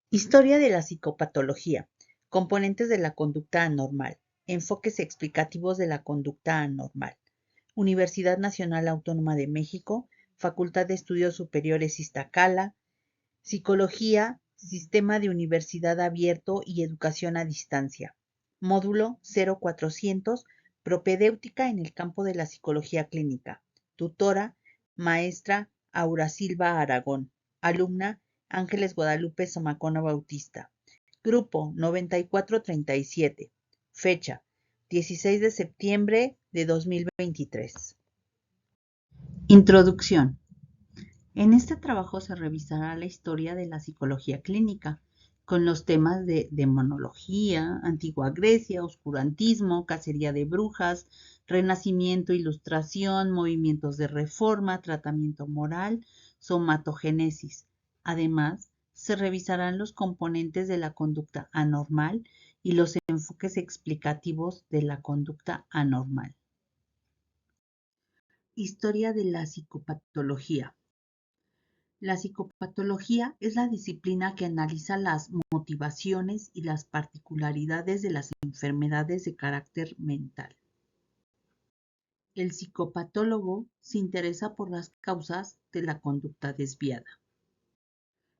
Historia de la psicopatología. Componentes de la conducta anormal. Enfoques explicativos de la conducta anormal. Universidad Nacional Autónoma de México, Facultad de Estudios Superiores Iztacala, Psicología, Sistema de Universidad Abierto y Educación a Distancia. Módulo 0400, Propedéutica en el campo de la psicología clínica. Tutora, maestra Aura Silva Aragón. Alumna, Ángeles Guadalupe Zamacona Bautista. Grupo 9437. Fecha, 16 de septiembre de 2023. Introducción. En este trabajo se revisará la historia de la psicología clínica, con los temas de demonología, antigua Grecia, oscurantismo, cacería de brujas, renacimiento, ilustración, movimientos de reforma, tratamiento moral, somatogénesis. Además, se revisarán los componentes de la conducta anormal y los enfoques explicativos de la conducta anormal. Historia de la psicopatología. La psicopatología es la disciplina que analiza las motivaciones y las particularidades de las enfermedades de carácter mental. El psicopatólogo se interesa por las causas de la conducta desviada.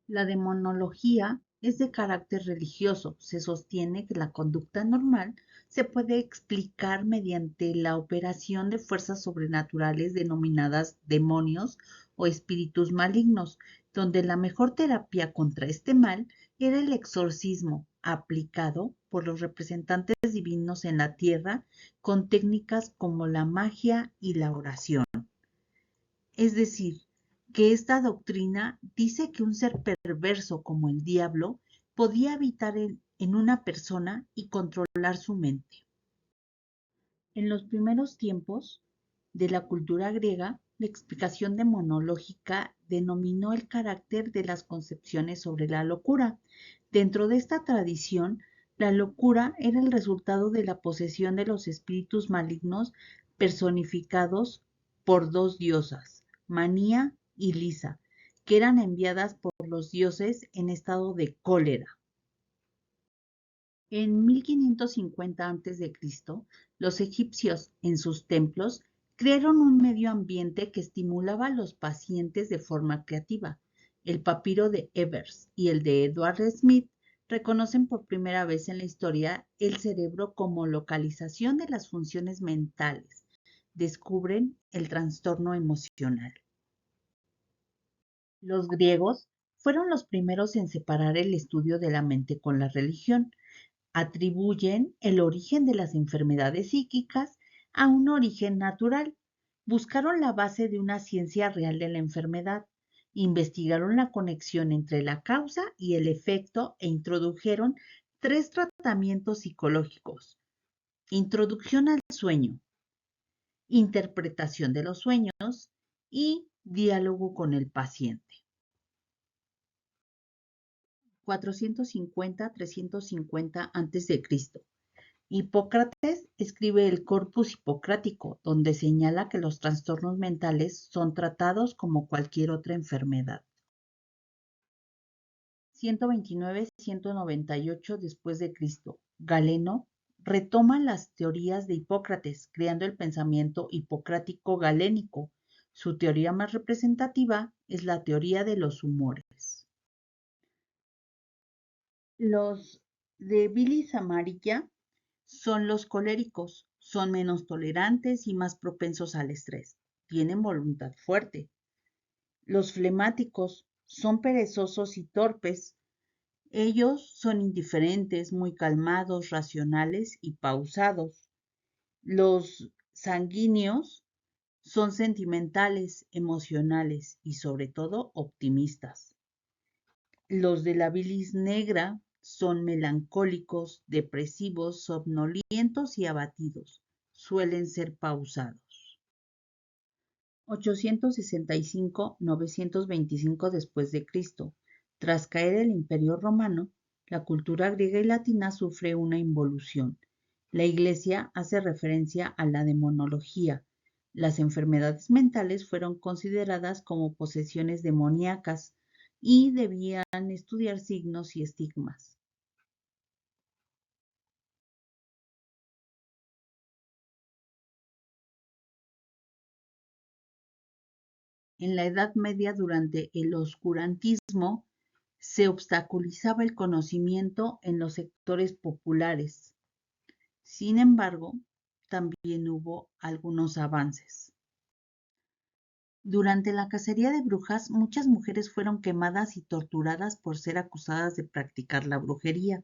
La demonología es de carácter religioso. Se sostiene que la conducta normal se puede explicar mediante la operación de fuerzas sobrenaturales denominadas demonios o espíritus malignos, donde la mejor terapia contra este mal era el exorcismo, aplicado por los representantes divinos en la tierra con técnicas como la magia y la oración. Es decir, que esta doctrina dice que un ser perverso como el diablo podía habitar en una persona y controlar su mente. En los primeros tiempos de la cultura griega, la explicación demonológica denominó el carácter de las concepciones sobre la locura. Dentro de esta tradición, la locura era el resultado de la posesión de los espíritus malignos personificados por dos diosas, Manía y Lisa, que eran enviadas por los dioses en estado de cólera. En 1550 a.C., los egipcios, en sus templos, crearon un medio ambiente que estimulaba a los pacientes de forma creativa. El papiro de Evers y el de Edward Smith reconocen por primera vez en la historia el cerebro como localización de las funciones mentales. Descubren el trastorno emocional. Los griegos fueron los primeros en separar el estudio de la mente con la religión. Atribuyen el origen de las enfermedades psíquicas a un origen natural. Buscaron la base de una ciencia real de la enfermedad, investigaron la conexión entre la causa y el efecto e introdujeron 3 tratamientos psicológicos: introducción al sueño, interpretación de los sueños y diálogo con el paciente. 450-350 a.C. Hipócrates escribe el Corpus Hipocrático, donde señala que los trastornos mentales son tratados como cualquier otra enfermedad. 129-198 después de Cristo. Galeno retoma las teorías de Hipócrates, creando el pensamiento hipocrático galénico. Su teoría más representativa es la teoría de los humores. Los de bilis amarilla son los coléricos, son menos tolerantes y más propensos al estrés, tienen voluntad fuerte. Los flemáticos son perezosos y torpes. Ellos son indiferentes, muy calmados, racionales y pausados. Los sanguíneos son sentimentales, emocionales y sobre todo optimistas. Los de la bilis negra son melancólicos, depresivos, somnolientos y abatidos. Suelen ser pausados. 865-925 después de Cristo. Tras caer el Imperio Romano, la cultura griega y latina sufre una involución. La Iglesia hace referencia a la demonología. Las enfermedades mentales fueron consideradas como posesiones demoníacas. y debían estudiar signos y estigmas. En la Edad Media, durante el oscurantismo, se obstaculizaba el conocimiento en los sectores populares. Sin embargo, también hubo algunos avances. Durante la cacería de brujas, muchas mujeres fueron quemadas y torturadas por ser acusadas de practicar la brujería.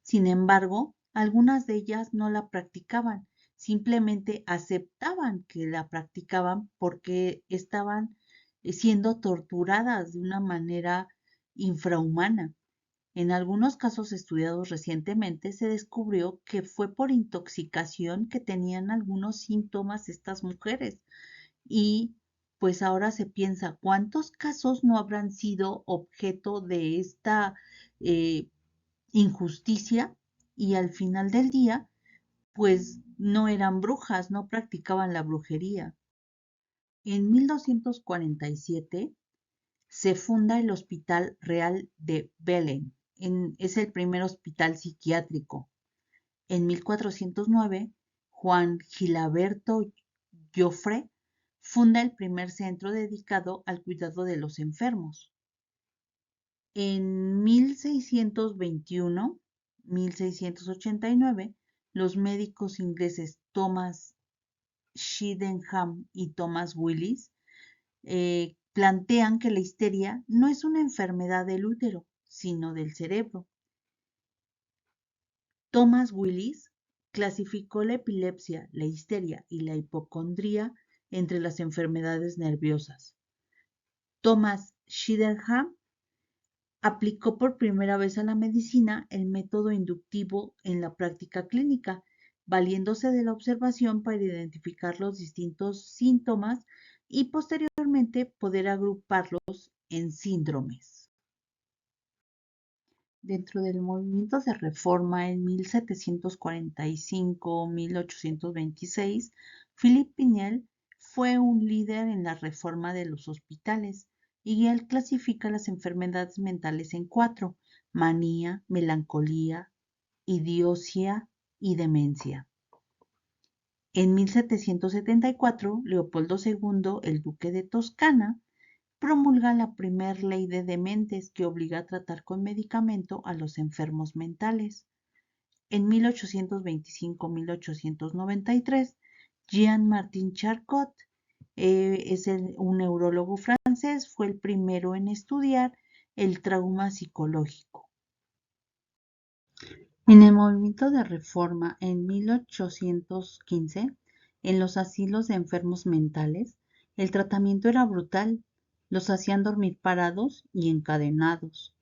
Sin embargo, algunas de ellas no la practicaban, simplemente aceptaban que la practicaban porque estaban siendo torturadas de una manera infrahumana. En algunos casos estudiados recientemente se descubrió que fue por intoxicación que tenían algunos síntomas estas mujeres y pues ahora se piensa cuántos casos no habrán sido objeto de esta eh, injusticia y al final del día pues no eran brujas, no practicaban la brujería. En 1247 se funda el Hospital Real de Belém. Es el primer hospital psiquiátrico. En 1409, Juan Gilaberto Joffre funda el primer centro dedicado al cuidado de los enfermos. En 1621-1689, los médicos ingleses Thomas Sydenham y Thomas Willis plantean que la histeria no es una enfermedad del útero, sino del cerebro. Thomas Willis clasificó la epilepsia, la histeria y la hipocondría entre las enfermedades nerviosas. Thomas Sydenham aplicó por primera vez a la medicina el método inductivo en la práctica clínica, valiéndose de la observación para identificar los distintos síntomas y posteriormente poder agruparlos en síndromes. Dentro del movimiento de reforma en 1745-1826, Philippe Pinel fue un líder en la reforma de los hospitales y él clasifica las enfermedades mentales en 4: manía, melancolía, idiocia y demencia. En 1774, Leopoldo II, el duque de Toscana, promulga la primer ley de dementes que obliga a tratar con medicamento a los enfermos mentales. En 1825-1893, Jean-Martin Charcot, un neurólogo francés, fue el primero en estudiar el trauma psicológico. En el movimiento de reforma en 1815, en los asilos de enfermos mentales, el tratamiento era brutal. Los hacían dormir parados y encadenados.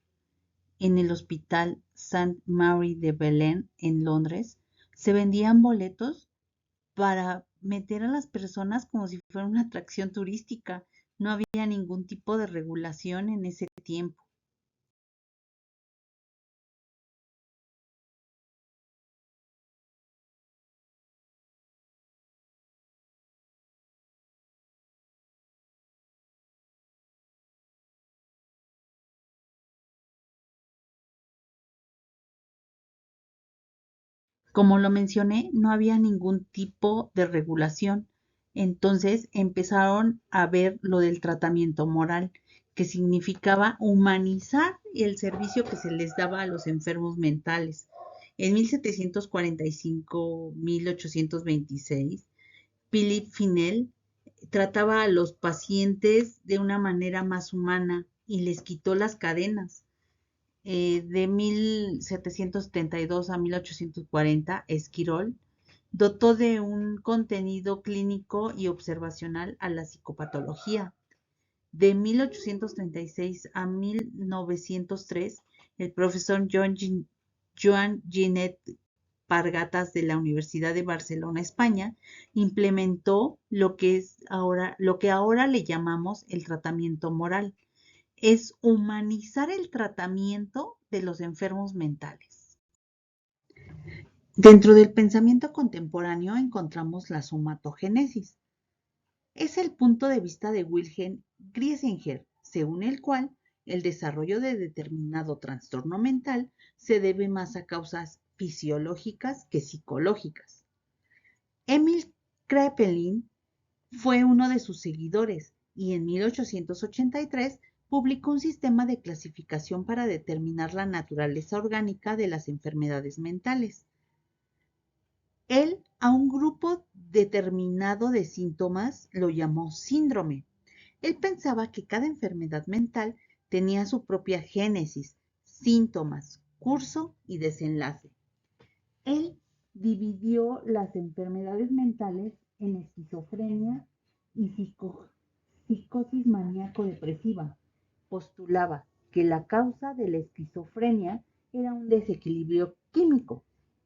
En el Hospital St. Mary de Belén, en Londres, se vendían boletos para meter a las personas como si fuera una atracción turística. No había ningún tipo de regulación en ese tiempo. Como lo mencioné, no había ningún tipo de regulación. Entonces empezaron a ver lo del tratamiento moral, que significaba humanizar el servicio que se les daba a los enfermos mentales. En 1745-1826, Philippe Pinel trataba a los pacientes de una manera más humana y les quitó las cadenas. De 1772 a 1840, Esquirol dotó de un contenido clínico y observacional a la psicopatología. De 1836 a 1903, el profesor Joan Genet Pargatas de la Universidad de Barcelona, España, implementó lo que ahora le llamamos el tratamiento moral. Es humanizar el tratamiento de los enfermos mentales. Dentro del pensamiento contemporáneo encontramos la somatogénesis. Es el punto de vista de Wilhelm Griesinger, según el cual el desarrollo de determinado trastorno mental se debe más a causas fisiológicas que psicológicas. Emil Kraepelin fue uno de sus seguidores y en 1883 publicó un sistema de clasificación para determinar la naturaleza orgánica de las enfermedades mentales. Él a un grupo determinado de síntomas lo llamó síndrome. Él pensaba que cada enfermedad mental tenía su propia génesis, síntomas, curso y desenlace. Él dividió las enfermedades mentales en esquizofrenia y psicosis maníaco-depresiva. Postulaba que la causa de la esquizofrenia era un desequilibrio químico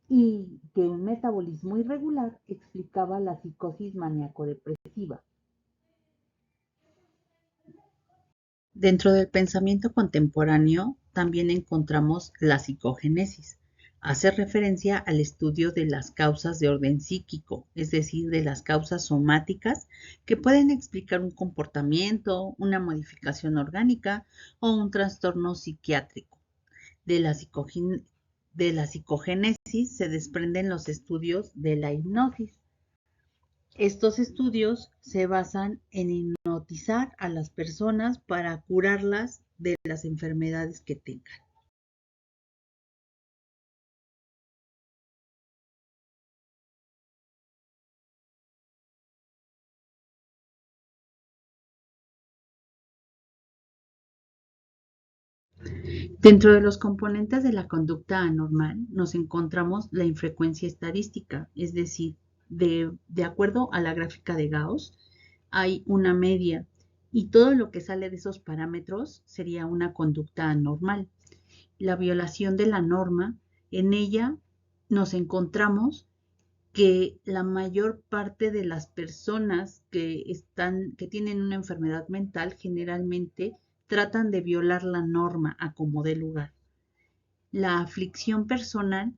y que un metabolismo irregular explicaba la psicosis maníaco-depresiva. Dentro del pensamiento contemporáneo también encontramos la psicogénesis. Hace referencia al estudio de las causas de orden psíquico, es decir, de las causas somáticas que pueden explicar un comportamiento, una modificación orgánica o un trastorno psiquiátrico. De la psicogénesis se desprenden los estudios de la hipnosis. Estos estudios se basan en hipnotizar a las personas para curarlas de las enfermedades que tengan. Dentro de los componentes de la conducta anormal nos encontramos la infrecuencia estadística, es decir, de acuerdo a la gráfica de Gauss, hay una media y todo lo que sale de esos parámetros sería una conducta anormal. La violación de la norma, en ella nos encontramos que la mayor parte de las personas que tienen una enfermedad mental generalmente tratan de violar la norma a como dé lugar. La aflicción personal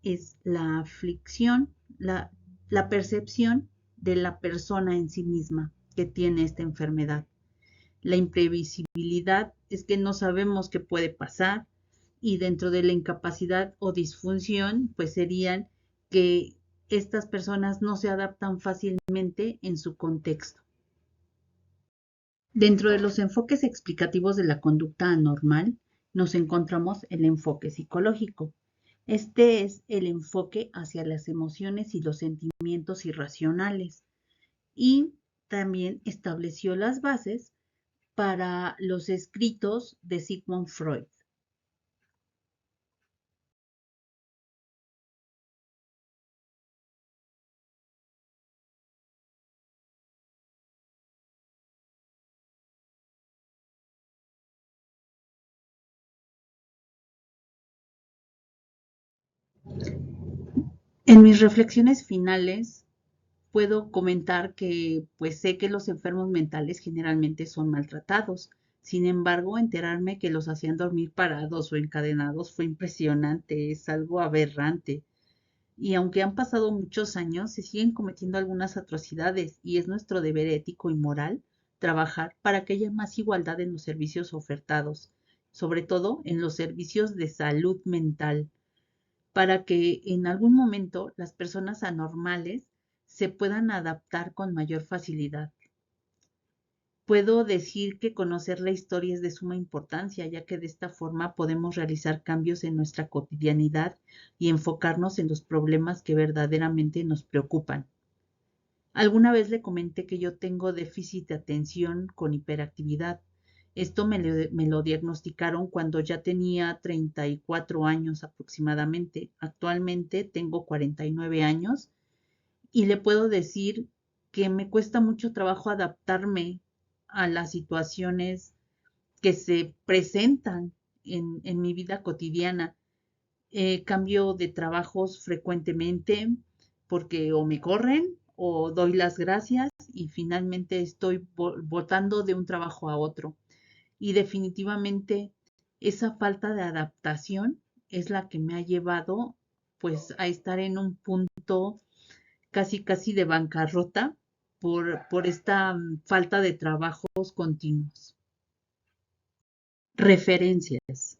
es la aflicción, la percepción de la persona en sí misma que tiene esta enfermedad. La imprevisibilidad es que no sabemos qué puede pasar y dentro de la incapacidad o disfunción, pues serían que estas personas no se adaptan fácilmente en su contexto. Dentro de los enfoques explicativos de la conducta anormal, nos encontramos el enfoque psicológico. Este es el enfoque hacia las emociones y los sentimientos irracionales y también estableció las bases para los escritos de Sigmund Freud. En mis reflexiones finales puedo comentar que pues sé que los enfermos mentales generalmente son maltratados. Sin embargo, enterarme que los hacían dormir parados o encadenados fue impresionante, es algo aberrante. Y aunque han pasado muchos años, se siguen cometiendo algunas atrocidades y es nuestro deber ético y moral trabajar para que haya más igualdad en los servicios ofertados, sobre todo en los servicios de salud mental, para que en algún momento las personas anormales se puedan adaptar con mayor facilidad. Puedo decir que conocer la historia es de suma importancia, ya que de esta forma podemos realizar cambios en nuestra cotidianidad y enfocarnos en los problemas que verdaderamente nos preocupan. Alguna vez le comenté que yo tengo déficit de atención con hiperactividad. Esto me lo diagnosticaron cuando ya tenía 34 años aproximadamente. Actualmente tengo 49 años y le puedo decir que me cuesta mucho trabajo adaptarme a las situaciones que se presentan en mi vida cotidiana. Cambio de trabajos frecuentemente porque o me corren o doy las gracias y finalmente estoy botando de un trabajo a otro. Y definitivamente esa falta de adaptación es la que me ha llevado pues a estar en un punto casi de bancarrota por esta falta de trabajos continuos. Referencias.